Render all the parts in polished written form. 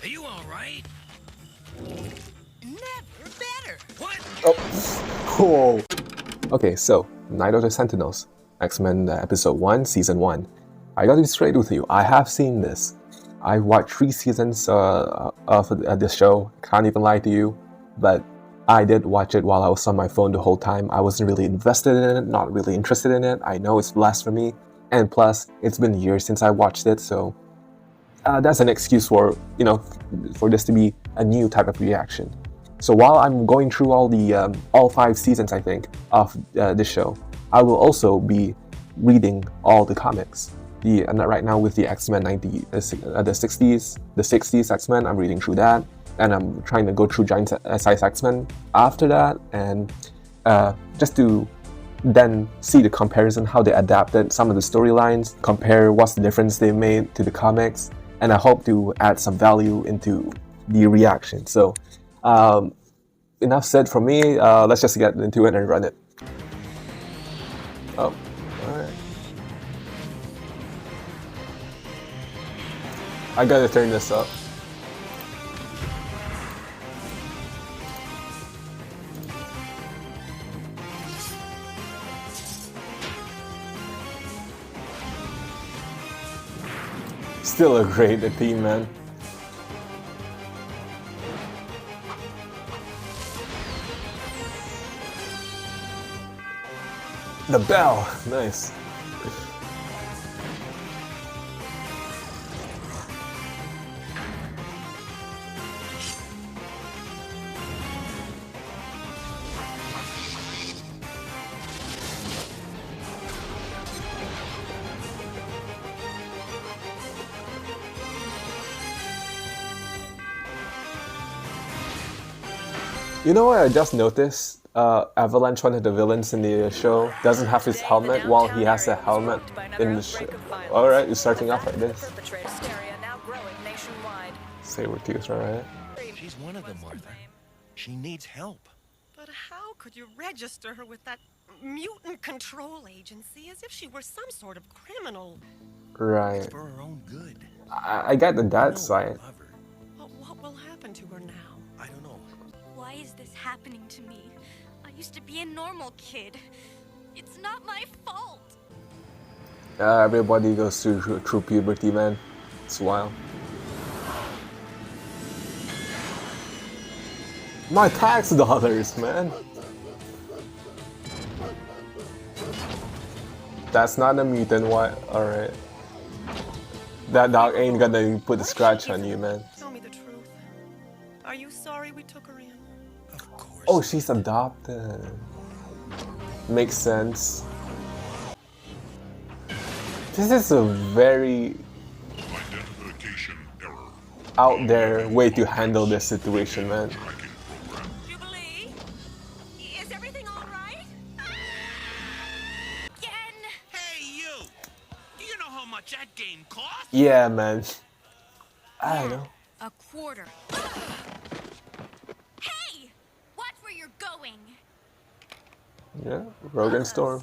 Are you alright? Never better. What? Oh, whoa. Okay, so Night of the Sentinels, X-Men Episode 1, Season 1. I gotta be straight with you, I have seen this. I watched 3 seasons of this show, can't even lie to you, but I did watch it while I was on my phone the whole time. I wasn't really invested in it, not really interested in it. I know it's blasphemy, and plus, it's been years since I watched it, so that's an excuse for, for this to be a new type of reaction. So while I'm going through all 5 seasons, I think, of this show, I will also be reading all the comics. Right now with the X-Men the 60s X-Men, I'm reading through that, and I'm trying to go through Giant Size X-Men after that, and just to then see the comparison, how they adapted some of the storylines, compare what's the difference they made to the comics, and I hope to add some value into the reaction. So enough said from me, let's just get into it and run it. Oh, alright. I gotta turn this up. Still a great theme, man. The bell, nice. You know what I just noticed? Avalanche, one of the villains in the show, doesn't have his helmet while he has a helmet in the show. Alright, you're starting off like this. Saber-tooth, alright. She's one of them, Martha. She needs help. But how could you register her with that mutant control agency as if she were some sort of criminal? Right. It's for her own good. I get that side. But what will happen to her now? I don't know. Why is this happening to me? I used to be a normal kid. It's not my fault. Everybody goes through puberty, man. It's wild. My tax dollars, man. That's not a mutant. What? Alright. That dog ain't gonna put a scratch on you, man. Tell me the truth. Are you sorry we took her in? Of course. Oh, she's adopted. Makes sense. This is a very out there way to handle this situation, man. Jubilee? Is everything all right? Again! Hey, you! Do you know how much that game cost? Yeah, man. I don't know. A quarter. Hey! Watch where you're going! Yeah, Rogan Storm.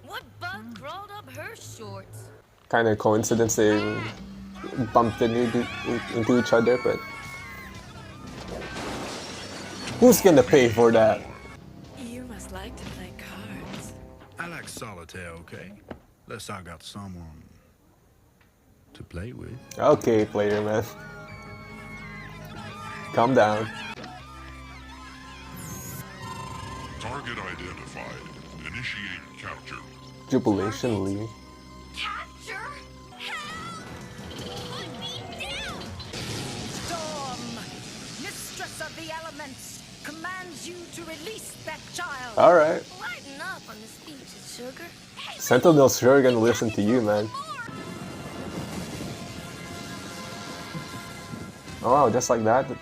What bug crawled up her shorts? Kind of coincidence they bumped into each other, but who's gonna pay for that? You must like to play cards. I like solitaire, okay? Unless I got someone to play with. Okay, player, man. Calm down. Target identified. Initiate capture. Jubilation Lee. Capture? Help! Put me down! Storm, mistress of the elements, commands you to release that child. Alright. Lighten up on the speeches, sugar. Hey, Sentinels sure gonna listen to you, man. Oh wow, just like that, the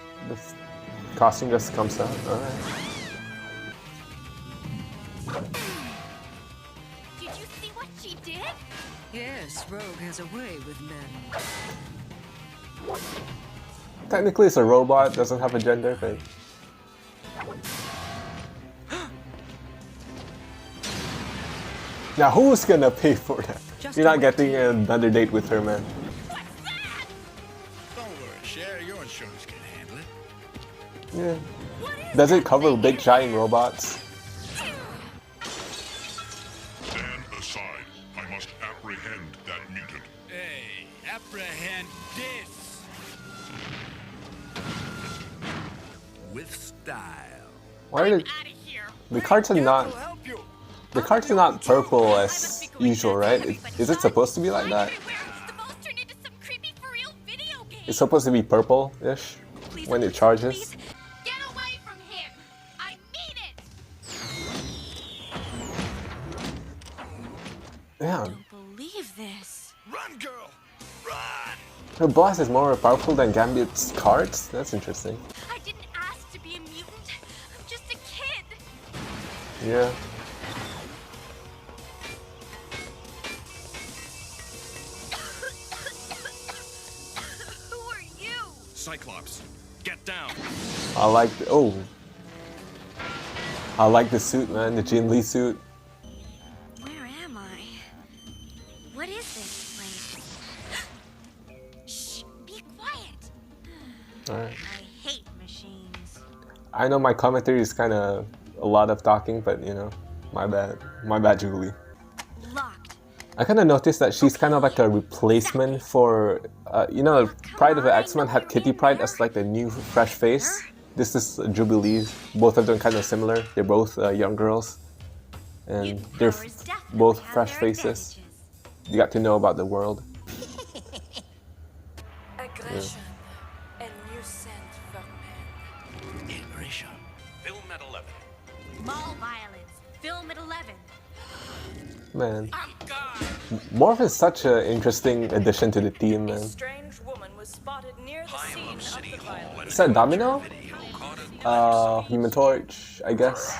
costume just comes out. Alright. did you see what she did? Yes, Rogue has a way with men. Technically it's a robot, doesn't have a gender, but now who's gonna pay for that? You're not getting another date with her, man. Don't worry. Share your insurance can handle it. Yeah. Does it cover big giant robots? Stand aside. I must apprehend that mutant. Hey, apprehend this. With style. Why are Out of here. the cards are not Help you. the cards are not purple as usual, right? Is it supposed to be like that? Everywhere, the balls turn into some creepy for real video game. It's supposed to be purple-ish Please, when it please, charges. please. Get away from him. I mean it. Yeah, Don't believe this. Run, girl. Run. her boss is more powerful than Gambit's cards? That's interesting. I didn't ask to be a mutant. I'm just a kid. Yeah. Who are you? Cyclops, get down. I like I like the suit, man, the Jin Lee suit. Where am I? What is this place? Shh, be quiet. Alright. I hate machines. I know my commentary is kinda a lot of talking, but you know, my bad. My bad, Julie. Locked. I kind of noticed that she's kind of like a replacement for, you know, Pride of the X-Men had Kitty Pryde as like the new fresh face. This is Jubilee. Both of them kind of similar. They're both young girls, and they're both fresh faces. You got to know about the world. Aggression, a new scent for men. Aggression. Film at 11. Mall violence. Film at 11. Man, I'm God. Morph is such an interesting addition to the team, A man. strange woman was spotted near the I scene love of City the Hall. violence. Is that Domino? Video caught it. Human Torch, I guess.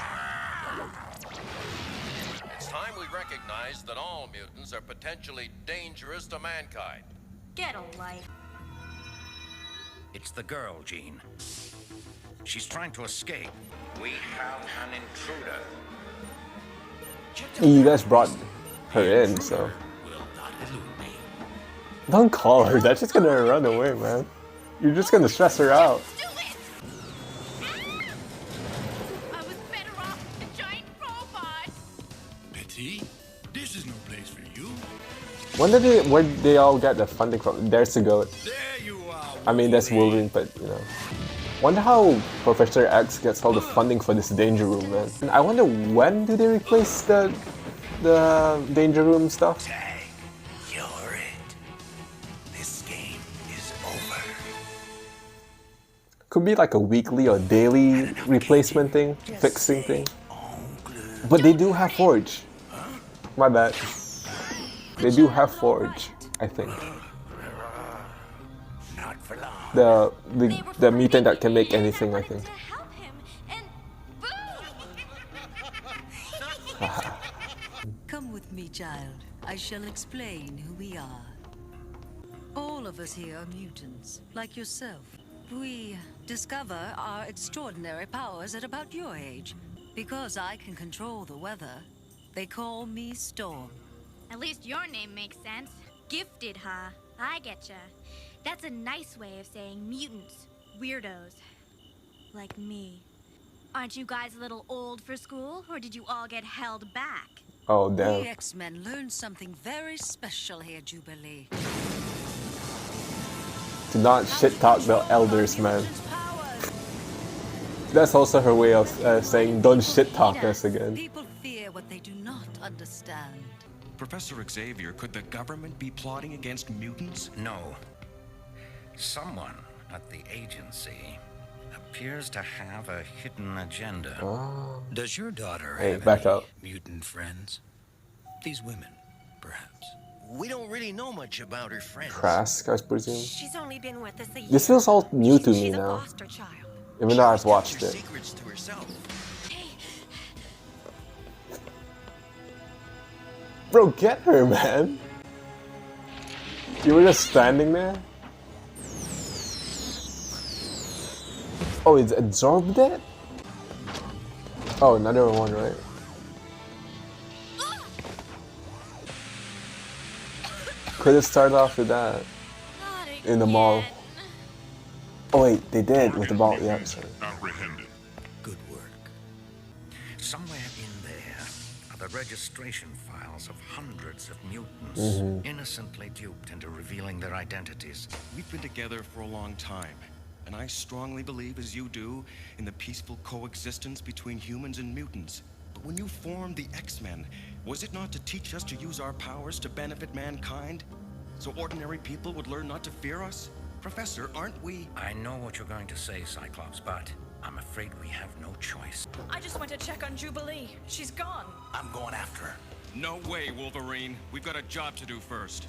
It's time we recognize that all mutants are potentially dangerous to mankind. Get a life. It's the girl, Jean. She's trying to escape. We have an intruder. You guys brought her in, so don't call her. That's just gonna run away, man. You're just gonna stress her out. Do it! I was better off with the giant robot. Betty, this is no place for you. Where did they all get the funding from? There's the goat. There you are. I mean, that's Wolverine, but you know. Wonder how Professor X gets all the funding for this Danger Room, man. And I wonder when do they replace the Danger Room stuff? Dang, you're it. This game is over. Could be like a weekly or daily replacement thing, fixing thing. But they do have Forge. My bad. They do have Forge, I think. Not for long. The mutant that can make anything, I think. To help him, and boom! Come with me, child. I shall explain who we are. All of us here are mutants, like yourself. We discover our extraordinary powers at about your age. Because I can control the weather, they call me Storm. At least your name makes sense. Gifted, huh? I getcha. That's a nice way of saying mutants. Weirdos. Like me. Aren't you guys a little old for school, or did you all get held back? Oh, We damn. X-Men learned something very special here, Jubilee. Do not shit talk the elders, man. That's also her way of saying don't shit talk us again. People fear what they do not understand. Professor Xavier, could the government be plotting against mutants? No. Someone at the agency appears to have a hidden agenda. Oh. Does your daughter Hey, have back any up. mutant friends? These women, perhaps. We don't really know much about her friends. Trask, I presume. She's only been with us a year. This feels all new to me She's a now, foster child. even though I've watched Her it. secrets to herself. Bro, get her, man. You were just standing there? Oh, it's absorbed it? Oh, another one, right? Could have started off with that Not in the mall. again. Oh wait, they did with the ball. Yeah, sorry. Apprehended. Good work. Somewhere in there are the registration files of hundreds of mutants innocently duped into revealing their identities. We've been together for a long time, and I strongly believe, as you do, in the peaceful coexistence between humans and mutants. But when you formed the X-Men, was it not to teach us to use our powers to benefit mankind? So ordinary people would learn not to fear us? Professor, aren't we? I know what you're going to say, Cyclops, but I'm afraid we have no choice. I just went to check on Jubilee. She's gone. I'm going after her. No way, Wolverine. We've got a job to do first.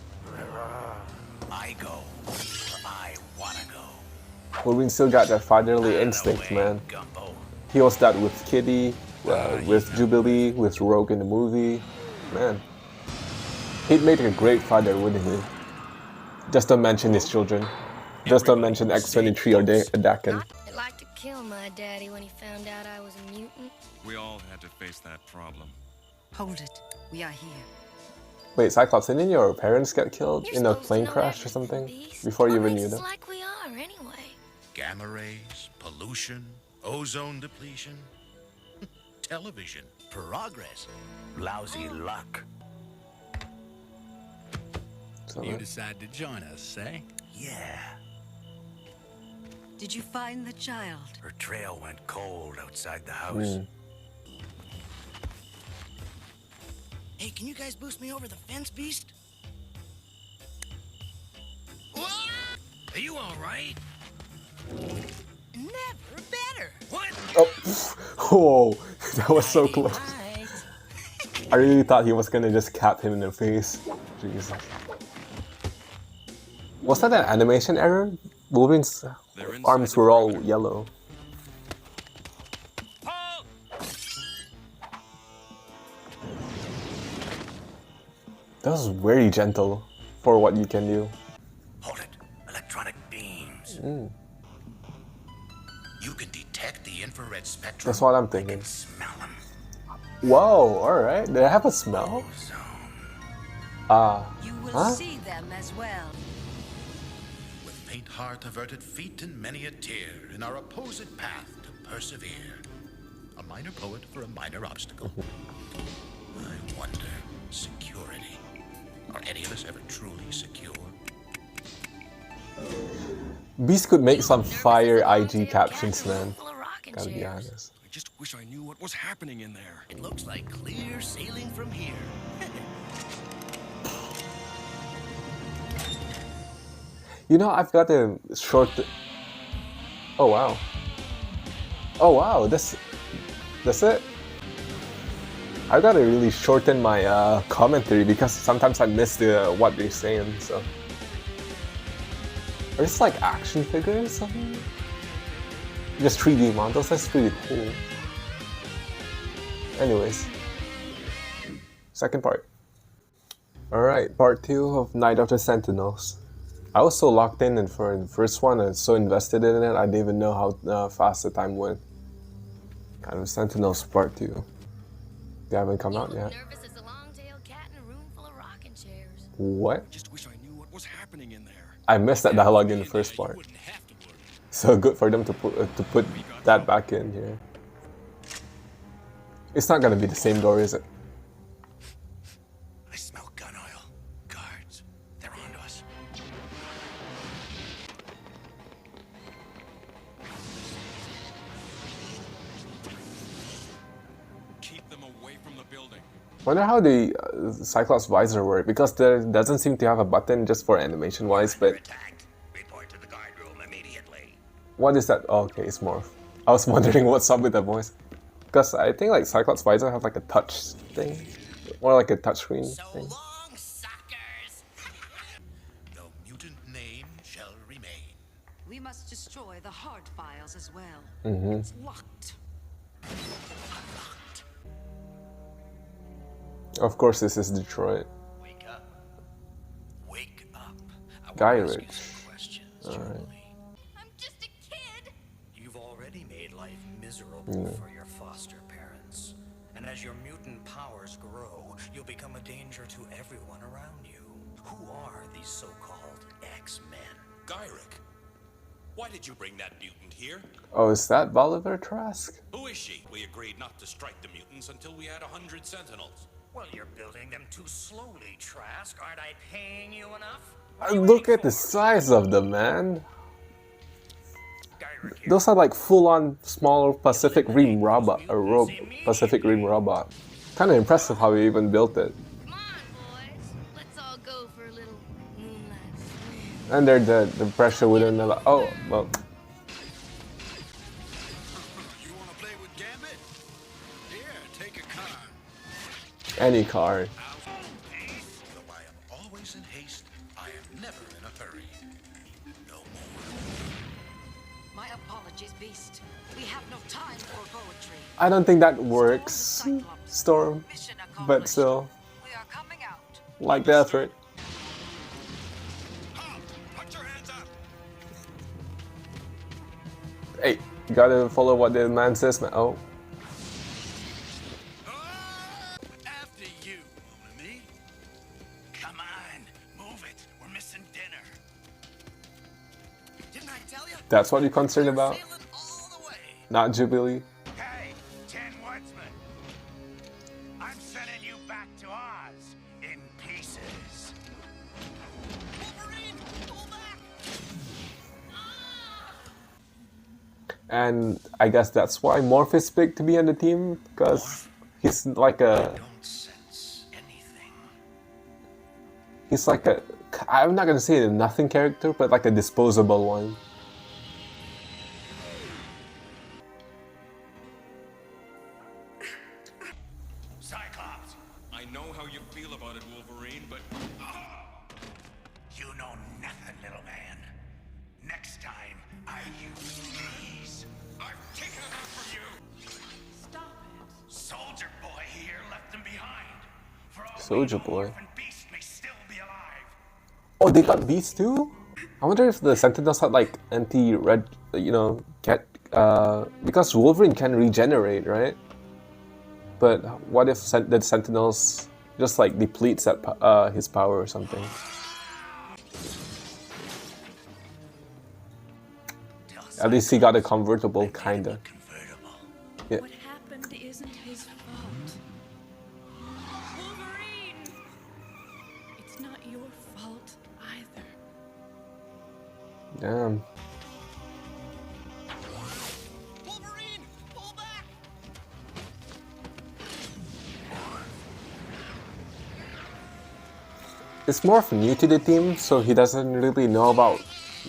I go. I wanna go. Wolverine still got that fatherly instinct, man. Gumbo. He was that with Kitty, with Jubilee, with Rogue in the movie. Man, he'd make a great father, wouldn't he? Just don't mention his children. Just don't mention X-23 or Dakin. I'd like to kill my daddy when he found out I was a mutant. We all had to face that problem. Hold it. We are here. Wait, Cyclops, didn't your parents get killed You're in a supposed to plane know crash or everything, something? Beast. Before you What even makes knew us them? like we are, anyway. Gamma rays, pollution, ozone depletion, television, progress, lousy luck. So, You decided to join us, eh? Yeah, Did you find the child? her trail went cold outside the house. Hey, can you guys boost me over the fence, Beast? Are you all right? Never better. What? oh, whoa, that was so close. I really thought he was gonna just cap him in the face. Jesus. Was that an animation error? Wolverine's arms were all yellow. That was very gentle for what you can do. Hold it. Electronic beams. You can detect the infrared spectrum. That's what I'm thinking. Smell them. Whoa, alright. Did I have a smell? You will see them as well. With faint heart, averted feet, and many a tear, in our opposed path to persevere. A minor poet for a minor obstacle. I wonder, security. Are any of us ever truly secure? Beast could make some fire IG captions, man. Gotta be honest. I just wish I knew what was happening in there. It looks like clear sailing from here. You know, I've got a short... Oh, wow. Oh, wow, that's it? I gotta really shorten my commentary because sometimes I miss what they're saying, so... Are these like action figures or something? Just 3D models, that's pretty cool. Anyways. Second part. Alright, part 2 of Night of the Sentinels. I was so locked in and for the first one, I was so invested in it, I didn't even know how fast the time went. Night of the Sentinels part 2. They haven't come out yet. Nervous as a long-tailed cat in a room full of rocking chairs. What? I just wish I knew what was happening in there. I missed that dialogue in the first part. So good for them to put that back in here. It's not gonna be the same door, is it? I smell gun oil. Guards. They're onto us. Keep them away from the building. Wonder how the Cyclops visor work, because there doesn't seem to have a button just for animation wise, but... Report to the guard room immediately. What is that? Oh, okay, it's Morph. I was wondering what's up with the voice. Because I think like Cyclops visor have like a touch thing. Or like a touchscreen thing. Long, suckers. No mutant name shall remain. We must destroy the heart files as well. It's locked. Of course, this is Detroit. Wake up. Wake up. Guy Rich. Alright. I'm just a kid. You've already made life miserable for your foster parents. And as your mutant powers grow, you'll become a danger to everyone around you. Who are these so-called X-Men? Gyrick. Why did you bring that mutant here? Oh, is that Bolivar Trask? Who is she? We agreed not to strike the mutants until we had 100 Sentinels. Well, you're building them too slowly, Trask. Aren't I paying you enough? Look at the size of them, man. Those are like full-on small Pacific Rim robot, Pacific Rim robot. Kind of impressive how he even built it. Come on, boys. Let's all go for a little moonlight swim. And they're dead. The pressure wouldn't allow. Oh, well. You want to play with Gambit? Here, take a card. Any card. Though I am always in haste, I am never in a hurry. No more. My apologies, Beast. We have no time for poetry. I don't think that works, Storm. But still, We are coming out. like the effort. Put your hands up. Hey, you gotta follow what the man says, man. Oh. After you, mon ami. Come on, move it. We're missing dinner. Didn't I tell you? That's what you're concerned about? Not Jubilee? Hey, Tin Woodsman. I'm sending you back to Oz in pieces. Wolverine, pull back! And I guess that's why Morph is picked to be on the team, because he's like a... He's like a... I'm not gonna say a nothing character, but like a disposable one. Cyclops! I know how you feel about it, Wolverine, but... You know nothing, little man. Next time, I use these. I've taken enough from you! Stop it. Soldier Boy here left them behind. For all Soldier we know, Boy. Orphan Beast may still be alive. Oh, they got beasts too? I wonder if the Sentinels had like anti-red, you know, because Wolverine can regenerate, right? But what if the Sentinels just like depletes that his power or something? At least he got a convertible, kinda. Yeah. What happened isn't his fault. Wolverine! It's not your fault either. Damn. Wolverine, pull back! It's more of new to the team, so he doesn't really know about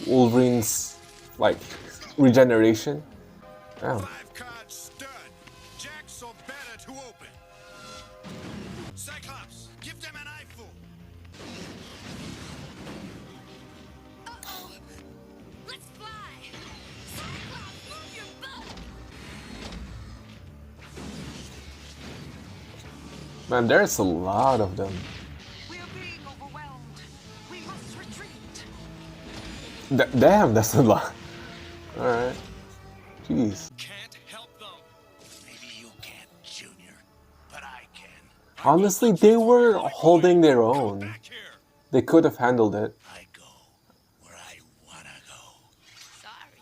Wolverine's like regeneration. Damn. Card stud. Jack so better to open. Cyclops, give them an eyeful. Uh-oh! Let's fly! Cyclops, move your butt! Man, there's a lot of them. Damn, that's a lot. Alright. Jeez. Maybe you can't, Junior, but I can. Honestly, they were holding their own. They could have handled it. Sorry.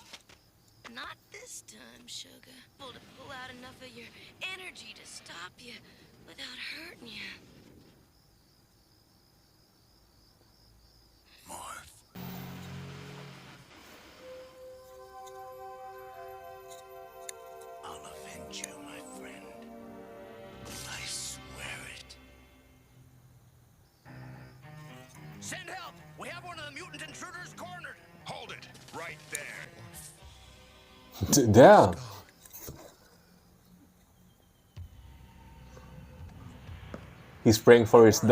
Not this time, sugar. Able to pull out enough of your energy to stop you without hurting you. I'll avenge you, my friend. I swear it. Send help! We have one of the mutant intruders cornered! Hold it! Right there! Damn. He's praying for his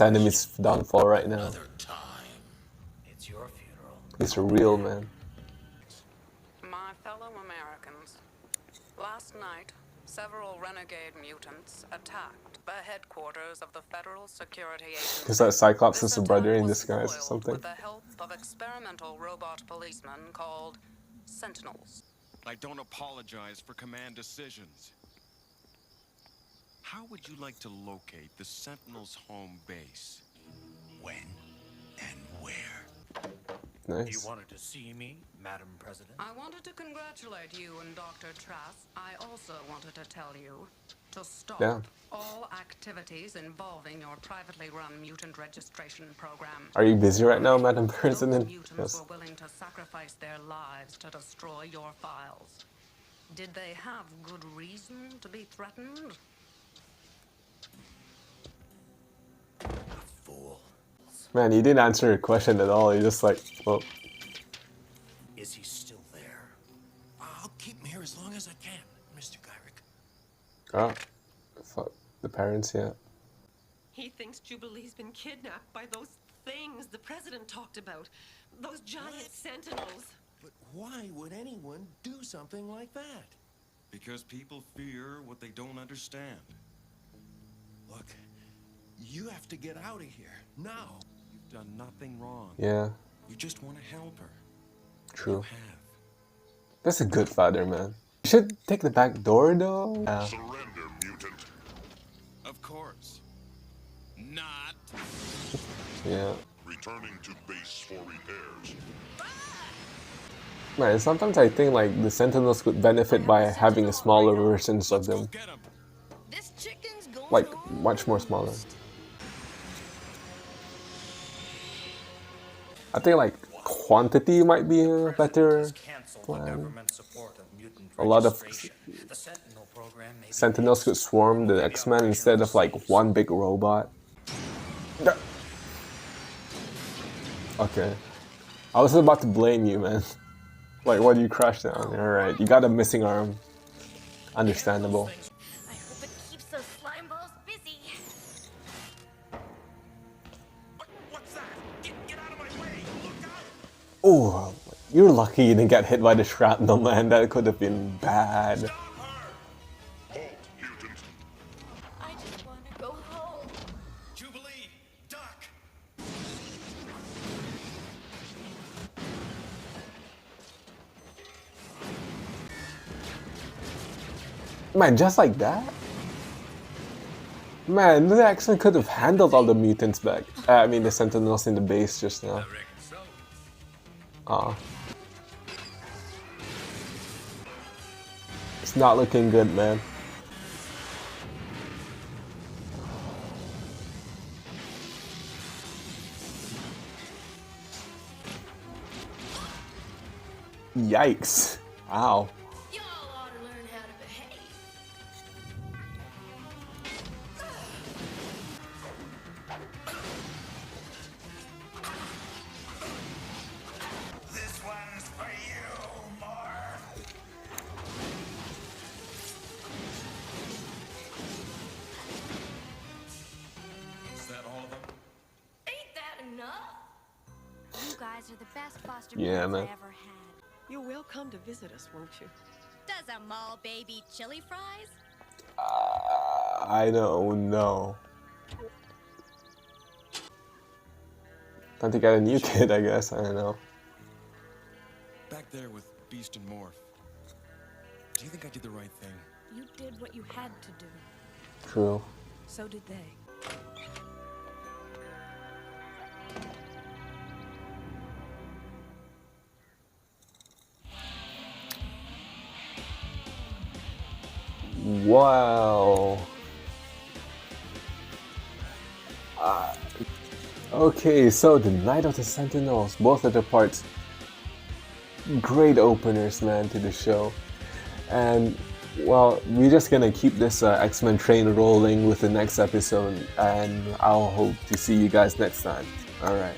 enemy's downfall right now. It's your funeral. He's a real man. My fellow Americans, last night, several renegade mutants attacked the headquarters of the Federal Security Agency. Is that Cyclops' brother in disguise or something? With the help of experimental robot policemen called Sentinels. I don't apologize for command decisions. How would you like to locate the Sentinels' home base? When and where? You Nice. wanted to see me? Madam President. I wanted to congratulate you and Dr. Trask. I also wanted to tell you to stop all activities involving your privately run mutant registration program. Are you busy right now, Madam Those President? mutants Yes. were willing to sacrifice their lives to destroy your files. Did they have good reason to be threatened? Fool. Man, you didn't answer your question at all. You're just like, well. Is he still there? I'll keep him here as long as I can, Mr. Gyrick. Oh, fuck the parents, yeah. He thinks Jubilee's been kidnapped by those things the president talked about. Those giant sentinels. But why would anyone do something like that? Because people fear what they don't understand. Look, you have to get out of here, now. You've done nothing wrong. Yeah. You just want to help her. True. You have. That's a good father, man. You should take the back door, though. Yeah. Surrender, mutant. Of course. Not. Yeah. Returning to base for repairs. Man, sometimes I think like the Sentinels could benefit by having smaller versions of them. Like, much more smaller. I think like quantity might be a better plan. A lot of Sentinels could swarm the X-Men instead of like one big robot. Okay. I was about to blame you, man. Like, why do you crash down? Alright, you got a missing arm. Understandable. I hope it keeps those slime balls busy. What's that? Get out of my way! Look out! Oh, you're lucky you didn't get hit by the shrapnel, man. That could have been bad. I just want to go home. Jubilee, duck! Man, just like that? Man, the X-Men could have handled all the mutants back. I mean, the Sentinels in the base just now. Aw. It's not looking good, man. Yikes. Ow. This one's for you, Morph. Is that all of them? Ain't that enough? You guys are the best foster Yeah, parents man. I ever had. You will come to visit us, won't you? Does a mall baby chili fries? I don't know. Time to get a new kid, I guess. I don't know. Back there with Beast and Morph. Do you think I did the right thing? You did what you had to do. True. So did they. Wow. Okay, so the Night of the Sentinels, both of the parts, great openers, man, to the show. And, well, we're just gonna keep this X-Men train rolling with the next episode, and I'll hope to see you guys next time. Alright.